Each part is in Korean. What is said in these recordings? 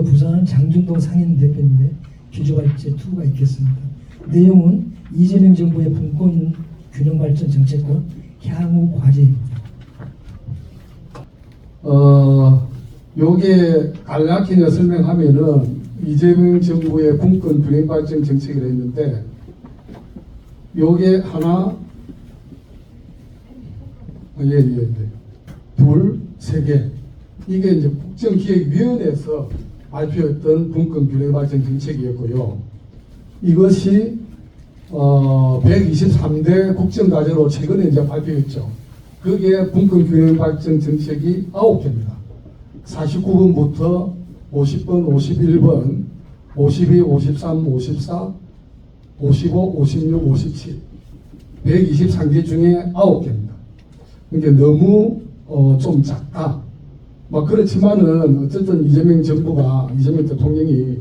부산 장준동 상임 대표님의 기조발제 2가 있겠습니다. 내용은 이재명 정부의 분권 균형 발전 정책과 향후 과제입니다. 요게 간략히 설명하면은 이재명 정부의 분권 균형 발전 정책을 했는데 요게 하나 둘, 세 개 이게 이제 국정기획위원회에서 발표했던 분권 균형 발전 정책이었고요. 이것이 123대 국정과제로 최근에 이제 발표했죠. 그게 분권 균형 발전 정책이 9개입니다. 49번부터 50번, 51번, 52, 53, 54, 55, 56, 57 123개 중에 9개입니다. 그러니까 너무 좀 작다. 막 그렇지만은 어쨌든 이재명 정부가 이재명 대통령이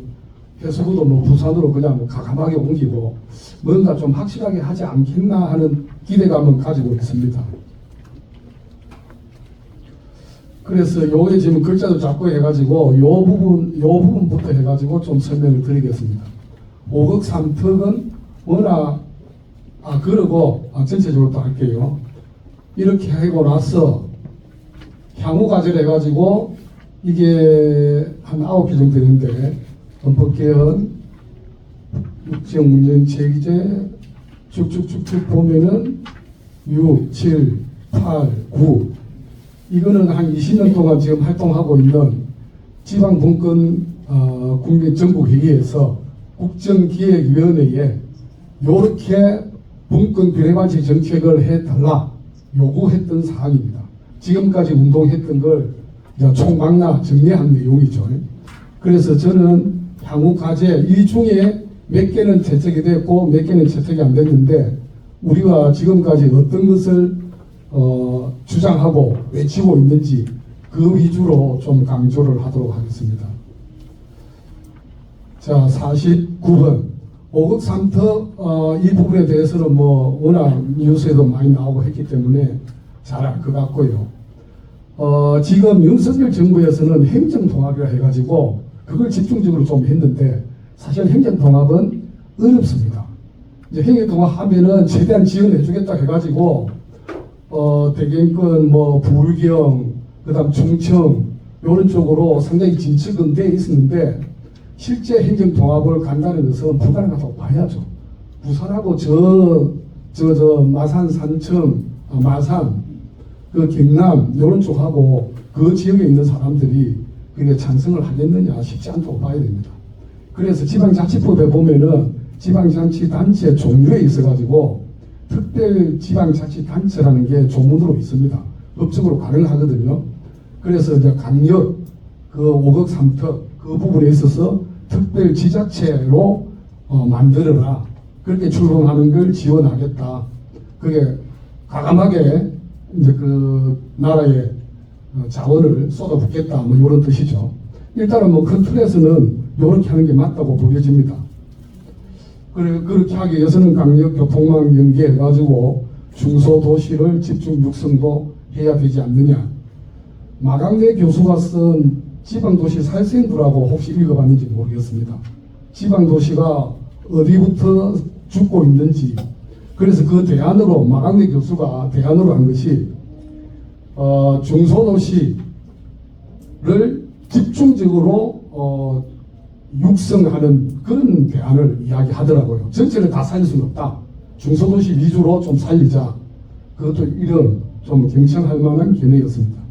해수부도 뭐 부산으로 그냥 과감하게 옮기고 뭔가 좀 확실하게 하지 않겠나 하는 기대감은 가지고 있습니다. 그래서 요게 지금 글자도 작고 해가지고 요 부분부터 해가지고 좀 설명을 드리겠습니다. 5억 3턱은 워낙 그러고 전체적으로 또 할게요. 이렇게 하고 나서 향후 과제를 해가지고 이게 한 9개 정도 되는데 헌법개헌, 국정운영체제 쭉쭉쭉쭉 보면은 6, 7, 8, 9 이거는 한 20년 동안 지금 활동하고 있는 지방분권 국민전국회의에서 국정기획위원회에 요렇게 분권 균형발전 정책을 해달라 요구했던 사항입니다. 지금까지 운동했던 걸 총망라 정리한 내용이죠. 그래서 저는 향후 과제 이 중에 몇 개는 채택이 됐고 몇 개는 채택이 안 됐는데 우리가 지금까지 어떤 것을 주장하고 외치고 있는지 그 위주로 좀 강조를 하도록 하겠습니다. 자, 49번 5억 3턱 이 부분에 대해서는 뭐 워낙 뉴스에도 많이 나오고 했기 때문에 잘 알 것 같고요. 지금 윤석열 정부에서는 행정통합이라 해가지고 그걸 집중적으로 좀 했는데 사실 행정통합은 어렵습니다. 이제 행정통합하면은 최대한 지원해주겠다 해가지고 대경권, 뭐 부울경, 그다음 충청 이런 쪽으로 상당히 진척은 돼 있었는데 실제 행정통합을 간다는 것은 불가능하다고 봐야죠. 부산하고 저 마산, 산청, 마산, 그 경남 이런 쪽하고 그 지역에 있는 사람들이 그게 찬성을 하겠느냐 쉽지 않다고 봐야 됩니다. 그래서 지방자치법에 보면은 지방자치단체 종류에 있어가지고 특별지방자치단체라는 게 조문으로 있습니다. 법적으로 가능하거든요. 그래서 이제 강력 그 5억 3턱 그 부분에 있어서 특별지자체로 만들어라. 그렇게 출범하는 걸 지원하겠다. 그게 과감하게 이제 그 나라의 자원을 쏟아붓겠다. 뭐 이런 뜻이죠. 일단은 뭐 큰 틀에서는 이렇게 하는 게 맞다고 보여집니다. 그렇게 하기 위해서는 강력 교통망 연계해가지고 중소도시를 집중 육성도 해야 되지 않느냐. 마강래 교수가 쓴 지방도시 살생부라고 혹시 읽어봤는지 모르겠습니다. 지방도시가 어디부터 죽고 있는지 그래서 그 대안으로 마강래 교수가 대안으로 한 것이 중소도시를 집중적으로 육성하는 그런 대안을 이야기하더라고요. 전체를 다 살릴 수는 없다. 중소도시 위주로 좀 살리자. 그것도 이런 좀 경청할 만한 견해였습니다.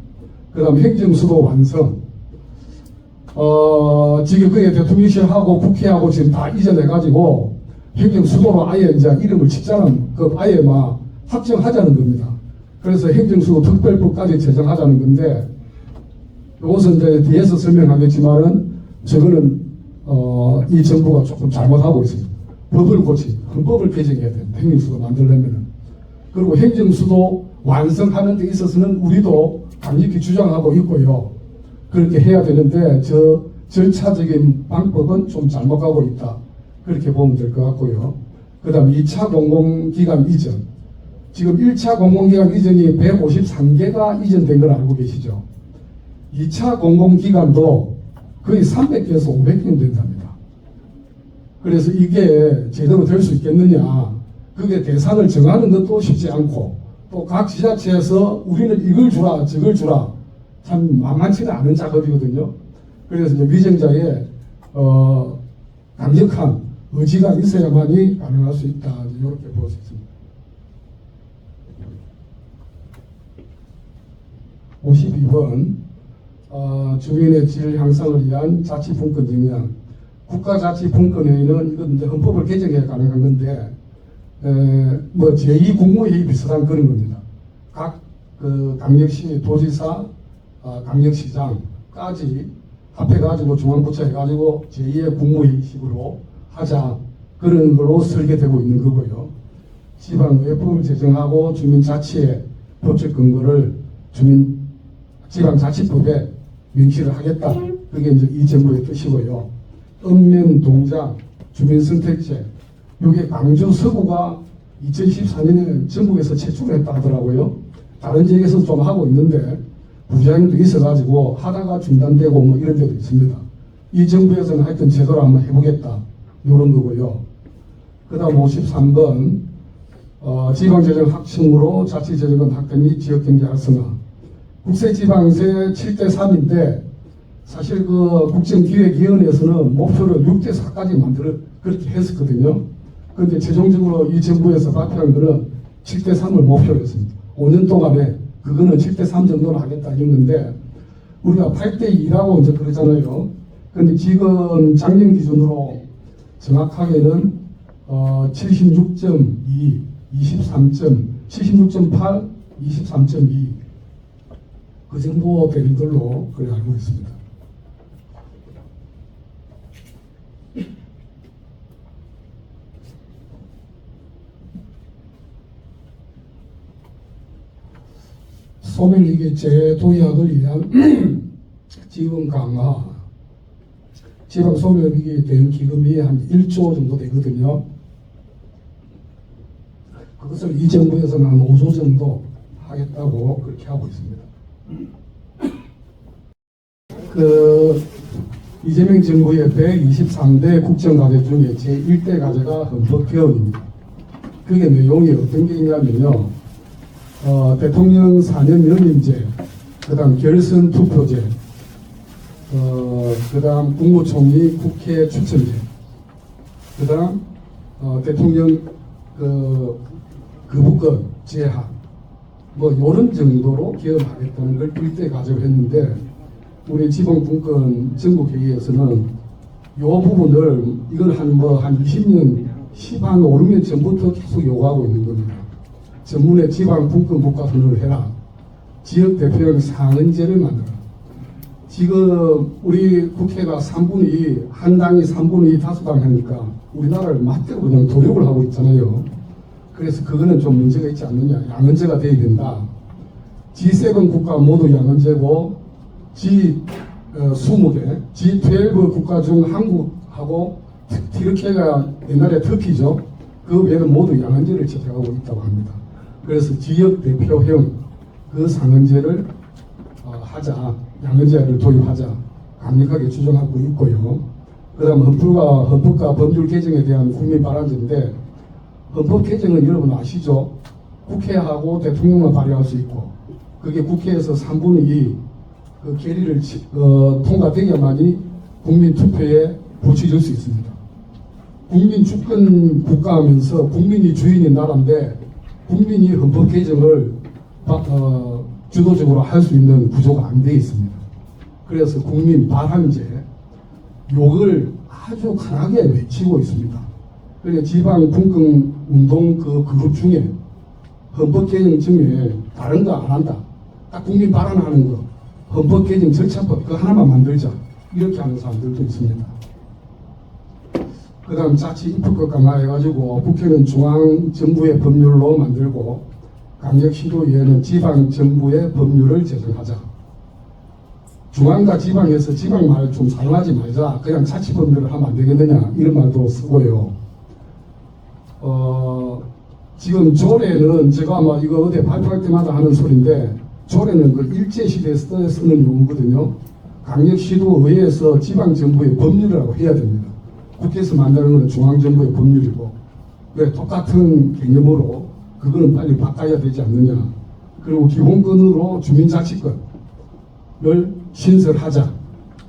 그 다음 행정수도 완성. 지금 그게 대통령실하고 국회하고 지금 다 이전해가지고 행정수도로 아예 이제 이름을 짓자는 그 아예 막 확정하자는 겁니다. 그래서 행정수도 특별법까지 제정하자는 건데 이것은 이제 뒤에서 설명하겠지만은 저거는 이 정부가 조금 잘못하고 있습니다. 법을 헌법을 개정해야 됩니다. 행정수도 만들려면은. 그리고 행정수도 완성하는 데 있어서는 우리도 강력히 주장하고 있고요. 그렇게 해야 되는데 저 절차적인 방법은 좀 잘못 가고 있다. 그렇게 보면 될 것 같고요. 그 다음 2차 공공기관 이전. 지금 1차 공공기관 이전이 153개가 이전된 걸 알고 계시죠. 2차 공공기관도 거의 300개에서 500개는 된답니다. 그래서 이게 제대로 될 수 있겠느냐, 그게 대상을 정하는 것도 쉽지 않고, 또 각 지자체에서 우리는 이걸 주라 저걸 주라 참 만만치는 않은 작업이거든요. 그래서 이제 위정자의 강력한 의지가 있어야만이 가능할 수 있다, 이렇게 볼 수 있습니다. 52번 주민의 질 향상을 위한 자치분권 영향. 국가자치분권회의는 이건 이제 헌법을 개정해야 가능한 건데 뭐 제2국무회의 비슷한 그런 겁니다. 각 그 강력시 도지사, 강력시장까지 합해가지고 중앙부처해가지고 제2의 국무회의식으로 하자, 그런 걸로 설계되고 있는 거고요. 지방의법을 제정하고 주민자치의 법적 근거를 지방자치법에 명시를 하겠다. 그게 이제 이 정부의 뜻이고요. 읍면동장 주민선택제, 이게 광주 서구가 2014년에 전국에서 최초로 했다 하더라고요. 다른 지역에서 좀 하고 있는데 부작용도 있어가지고 하다가 중단되고 뭐 이런 데도 있습니다. 이 정부에서는 하여튼 제대로 한번 해보겠다, 이런 거고요. 그 다음 53번 지방재정 확충으로 자치재정은 확대 및 지역경제 활성화. 국세지방세 7대3인데 사실 그 국정기획위원회에서는 목표를 6대4까지 만들어 그렇게 했었거든요. 그런데 최종적으로 이 정부에서 발표한 거는 7대3을 목표로 했습니다. 5년 동안에 그거는 7대3 정도는 하겠다 이런 건데, 우리가 8대2라고 이제 그러잖아요. 그런데 지금 작년 기준으로 정확하게는 76.2, 76.8, 23.2 그 정도 되는 걸로 그래 알고 있습니다. 소멸위기 재도약을 위한 지원 강화, 지방 소멸위기 대응 기금이 한 1조 정도 되거든요. 그것을 이 정부에서는 한 5조 정도 하겠다고 그렇게 하고 있습니다. 그 이재명 정부의 123대 국정과제 중에 제1대 과제가 헌법개헌입니다. 그게 내용이 어떤 게 있냐면요. 대통령 4년 연임제, 그 다음 결선 투표제, 그 다음 국무총리 국회 추천제, 그 다음 대통령 거부권 제한, 뭐 요런 정도로 개헌하겠다는 걸 1대 과제로 했는데, 우리 지방분권 전국회의에서는 요 부분을 이걸 한 20년, 한 5, 6년 전부터 계속 요구하고 있는 겁니다. 전문의 지방분권 국가선언을 해라. 지역대표형 상은제를 만들어라. 지금 우리 국회가 3분의 2, 한 당이 3분의 2 다수당 하니까 우리나라를 맞대로 그냥 도륙을 하고 있잖아요. 그래서 그거는 좀 문제가 있지 않느냐. 양은제가 돼야 된다. G7 국가 모두 양은제고, G20개, G12 국가 중 한국하고 티르키가 옛날에 터키죠. 그 외에는 모두 양은제를 채택하고 있다고 합니다. 그래서 지역 대표형 그 상은제를 하자, 양은제를 도입하자, 강력하게 주장하고 있고요. 그 다음 헌법과 법률 개정에 대한 국민 발언인데, 헌법 개정은 여러분 아시죠? 국회하고 대통령만 발의할 수 있고, 그게 국회에서 3분의 2 그 결의를 통과되야만이 국민 투표에 붙여질 수 있습니다. 국민 주권 국가하면서 국민이 주인인 나라인데, 국민이 헌법 개정을 주도적으로 할 수 있는 구조가 안 되어 있습니다. 그래서 국민 발항제 욕을 아주 강하게 외치고 있습니다. 그러니까 지방 분권 운동 그 그룹 중에 헌법 개정 중에 다른 거 안 한다, 딱 국민 발언하는 거, 헌법 개정 절차법 그거 하나만 만들자, 이렇게 하는 사람들도 있습니다. 그 다음 자치 입법권 강화해가지고 국회는 중앙정부의 법률로 만들고 강력시도위에는 지방정부의 법률을 제정하자. 중앙과 지방에서 지방 말 좀 사용하지 말자, 그냥 자치법률을 하면 안 되겠느냐, 이런 말도 쓰고요. 지금 조례는 제가 아마 이거 어디 발표할 때마다 하는 소리인데, 조례는 그 일제시대에 쓰는 용어거든요. 강력시도 의회에서 지방정부의 법률이라고 해야 됩니다. 국회에서 만드는 것은 중앙정부의 법률이고, 왜 똑같은 개념으로 그거는 빨리 바꿔야 되지 않느냐. 그리고 기본권으로 주민자치권을 신설하자.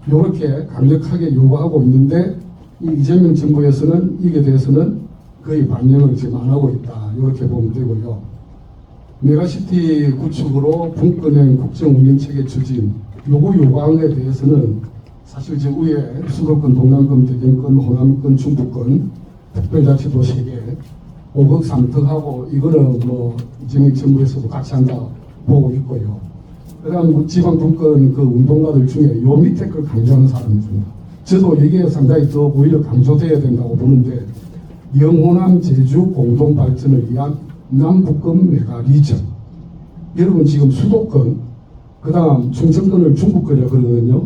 이렇게 강력하게 요구하고 있는데, 이 이재명 정부에서는 이게 대해서는 거의 반영을 지금 안 하고 있다. 이렇게 보면 되고요. 메가시티 구축으로 분권형 국정운영체계 추진, 요구 요구한 것에 대해서는 사실 저 위에 수도권, 동남권, 대전권, 호남권, 중부권, 특별자치도 3개, 5억 상특하고 이거는 뭐 이재명 정부에서도 같이 한다 보고 있고요. 그다음 지방 분권 그 운동가들 중에 요 밑에 걸 강조하는 사람이 있습니다. 저도 이게 상당히 더 오히려 강조돼야 된다고 보는데, 영호남 제주 공동 발전을 위한 남북권 메가 리전. 여러분 지금 수도권, 그 다음 충청권을 중부권이라고 그러거든요.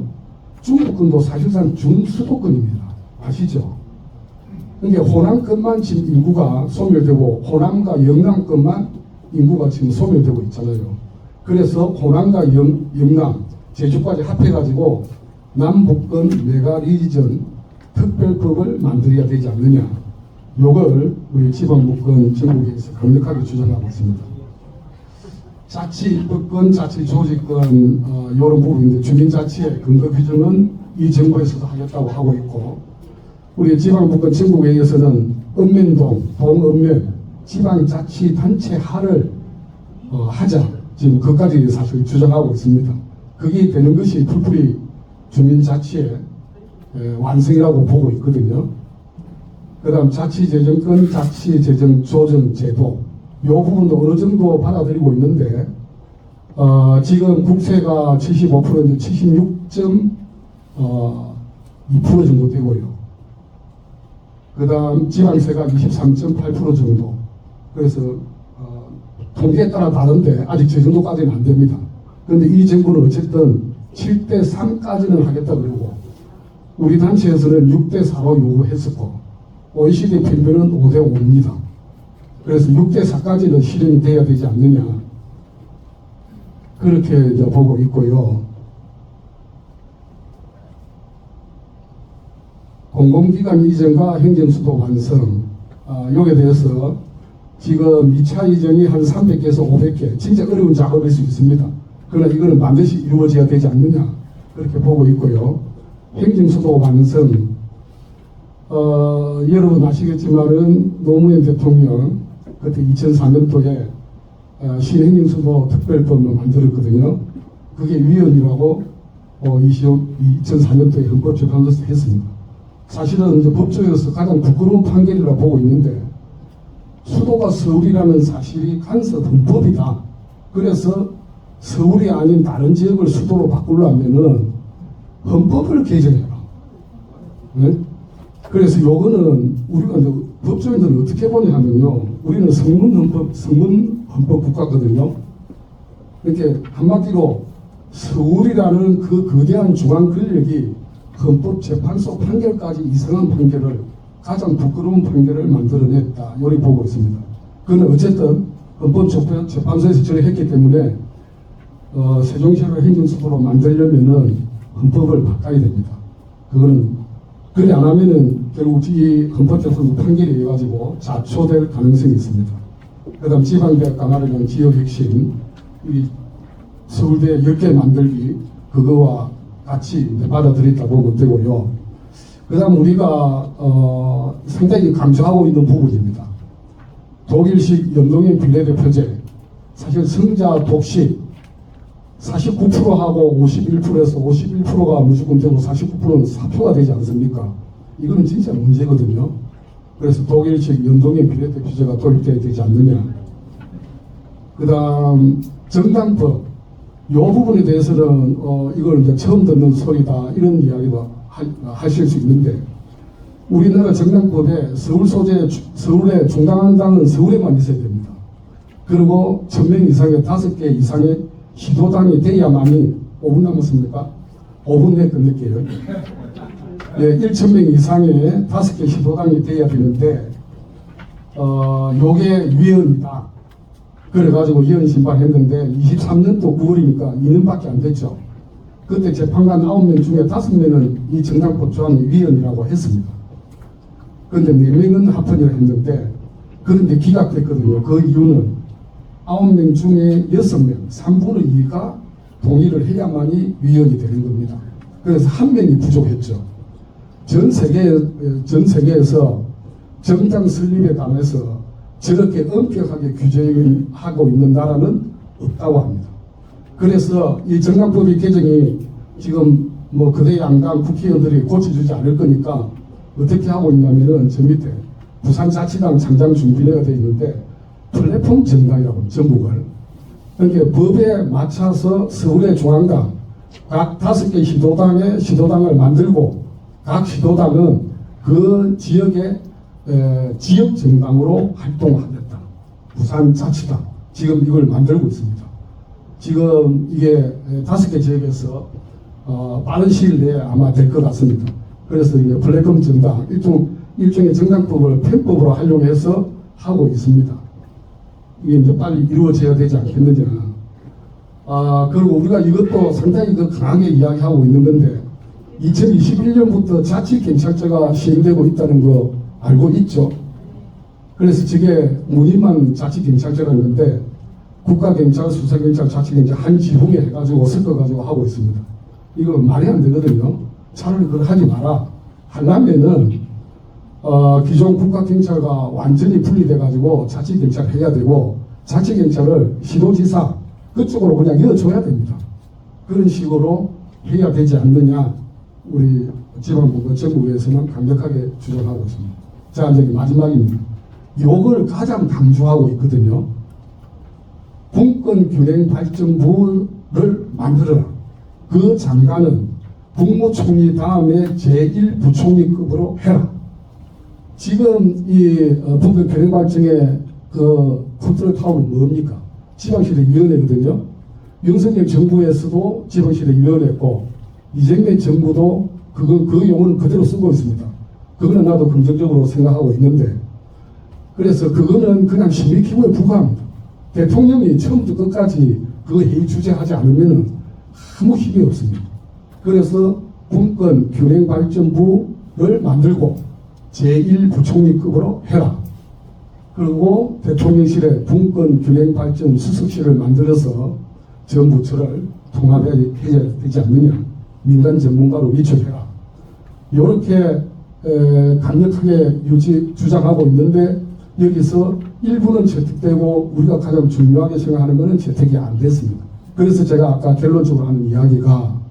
중부권도 사실상 중수도권입니다. 아시죠? 그러니까 호남권만 지금 인구가 소멸되고, 호남과 영남권만 인구가 지금 소멸되고 있잖아요. 그래서 호남과 영남, 제주까지 합해가지고 남북권 메가 리전 특별법을 만들어야 되지 않느냐. 요걸 우리 지방분권 전국에서 강력하게 주장하고 있습니다. 자치 입법권, 자치 조직권 이런 부분인데, 주민자치의 근거 규정은 이 정부에서도 하겠다고 하고 있고, 우리 지방분권 전국회의에서는 읍면동, 동읍면 지방자치단체화를 하자. 지금 그까지 사실 주장하고 있습니다. 그게 되는 것이 풀뿌리 주민자치의 완성이라고 보고 있거든요. 그 다음 자치재정권, 자치재정조정제도 이 부분도 어느 정도 받아들이고 있는데, 지금 국세가 75%인데 76.2% 정도 되고요. 그 다음 지방세가 23.8% 정도. 그래서 통계에 따라 다른데 아직 저 정도까지는 안 됩니다. 그런데 이 정부는 어쨌든 7대3까지는 하겠다 그러고, 우리 단체에서는 6대4로 요구했었고, OECD 평균은 5대5입니다. 그래서 6대4까지는 실현이 돼야 되지 않느냐. 그렇게 이제 보고 있고요. 공공기관 이전과 행정수도 완성. 여기에 대해서 지금 2차 이전이 한 300개에서 500개. 진짜 어려운 작업일 수 있습니다. 그러나 이거는 반드시 이루어져야 되지 않느냐. 그렇게 보고 있고요. 행정수도 완성. 여러분 아시겠지만은 노무현 대통령 그때 2004년도에 신행정수도 특별법을 만들었거든요. 그게 위헌이라고 2004년도에 헌법재판소에서 했습니다. 사실은 이제 법조에서 가장 부끄러운 판결이라고 보고 있는데, 수도가 서울이라는 사실이 간섭 헌법이다. 그래서 서울이 아닌 다른 지역을 수도로 바꾸려면은 헌법을 개정해라. 네? 그래서 요거는 우리가 이제 법조인들은 어떻게 보냐 하면요, 우리는 성문 헌법 국가거든요. 이렇게 한마디로 서울이라는 그 거대한 중앙 권력이 헌법재판소 판결까지 이상한 판결을, 가장 부끄러운 판결을 만들어냈다. 요리 보고 있습니다. 그런데 어쨌든 헌법재판소에서 저래 했기 때문에 세종시를 행정수도로 만들려면은 헌법을 바꿔야 됩니다. 그거는 그래 안 하면은 결국 이 헌법재판소 판결이 해가지고 자초될 가능성이 있습니다. 그다음 지방대학 강화를 지역 핵심, 이 서울대 10개 만들기, 그거와 같이 받아들였다 보면 되고요. 그다음 우리가 상당히 강조하고 있는 부분입니다. 독일식 연동형 비례대표제, 사실 성자 독식 49%하고 51%에서 51%가 무조건 되고 49%는 사표가 되지 않습니까? 이거는 진짜 문제거든요. 그래서 독일식 연동형 비례대표제가 도입돼야 되지 않느냐. 그 다음 정당법, 이 부분에 대해서는 이걸 이제 처음 듣는 소리다 이런 이야기도 하실 수 있는데, 우리나라 정당법에 서울의 중당한 당은 서울에만 있어야 됩니다. 그리고 1000명 이상의 5개 이상의 시도당이 돼야만이 5분 남았습니까? 5분 내에 끝낼게요. 예, 1000명 이상의 5개 시도당이 돼야 되는데, 요게 위헌이다. 그래가지고 위헌 신청했는데 23년도 9월이니까 2년밖에 안 됐죠. 그때 재판관 9명 중에 5명은 이 정당법 조항의 위헌이라고 했습니다. 그런데 4명은 합헌이라 했는데 그런데 기각됐거든요. 그 이유는 9명 중에 6명, 3분의 2가 동의를 해야만이 위헌이 되는 겁니다. 그래서 1명이 부족했죠. 전 세계에서 정당 설립에 관해서 저렇게 엄격하게 규제하고 있는 나라는 없다고 합니다. 그래서 이 정당법의 개정이 지금 뭐 그대 양당 국회의원들이 고쳐주지 않을 거니까 어떻게 하고 있냐면은 저 밑에 부산자치당 창당 준비회가 되어 있는데 플랫폼 정당이라고 전국을 그러니까 법에 맞춰서 서울의 중앙당 각 5개 시도당을 만들고 각 시도당은 그 지역의 지역 정당으로 활동하겠다. 부산자치당 지금 이걸 만들고 있습니다. 지금 이게 5개 지역에서 빠른 시일 내에 아마 될 것 같습니다. 그래서 이제 플랫폼 정당 일종의 정당법을 편법으로 활용해서 하고 있습니다. 이게 이제 빨리 이루어져야 되지 않겠느냐. 그리고 우리가 이것도 상당히 더 강하게 이야기하고 있는 건데 2021년부터 자치경찰제가 시행되고 있다는 거 알고 있죠? 그래서 저게 무늬만 자치경찰제라는 건데 국가경찰, 수사경찰, 자치경찰 한 지붕에 해가지고 섞어가지고 하고 있습니다. 이거 말이 안 되거든요. 차라리 그걸 하지 마라. 하려면은 기존 국가경찰과 완전히 분리돼가지고 자치경찰 해야 되고 자치경찰을 시도지사 그쪽으로 그냥 이어줘야 됩니다. 그런 식으로 해야 되지 않느냐 우리 지방법원 전국에서는 강력하게 주장하고 있습니다. 자, 이제 마지막입니다. 요걸 가장 강조하고 있거든요. 군권균행발전부를 만들어라. 그 장관은 국무총리 다음에 제1부총리급으로 해라. 지금 이 군권균행발전의 그 컨트롤 타워는 뭡니까? 지방시대위원회거든요. 윤석열 정부에서도 지방시대위원회고 이재명 정부도 그 용어는 그대로 쓰고 있습니다. 그거는 나도 긍정적으로 생각하고 있는데 그래서 그거는 그냥 심의 기구에 불과합니다. 대통령이 처음부터 끝까지 그 회의 주재하지 않으면 아무 힘이 없습니다. 그래서 군권균행발전부를 만들고 제1부총리급으로 해라. 그리고 대통령실에 군권균행발전 수석실을 만들어서 전 부처를 통합해야 되지 않느냐. 민간 전문가로 위촉해라. 이렇게 강력하게 주장하고 있는데 여기서 일부는 채택되고 우리가 가장 중요하게 생각하는 것은 채택이 안 됐습니다. 그래서 제가 아까 결론적으로 하는 이야기가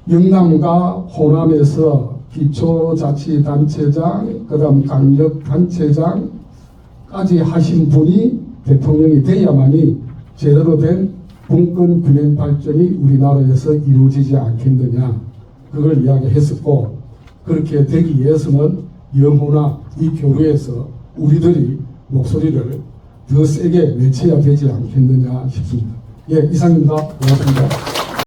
영남과 호남에서 기초자치단체장 그다음 강력단체장까지 하신 분이 대통령이 돼야만이 제대로 된 군권균행 발전이 우리나라에서 이루어지지 않겠느냐 그걸 이야기했었고 그렇게 되기 위해서는 영호나 이 교류에서 우리들이 목소리를 더 세게 외쳐야 되지 않겠느냐 싶습니다. 예, 이상입니다. 고맙습니다.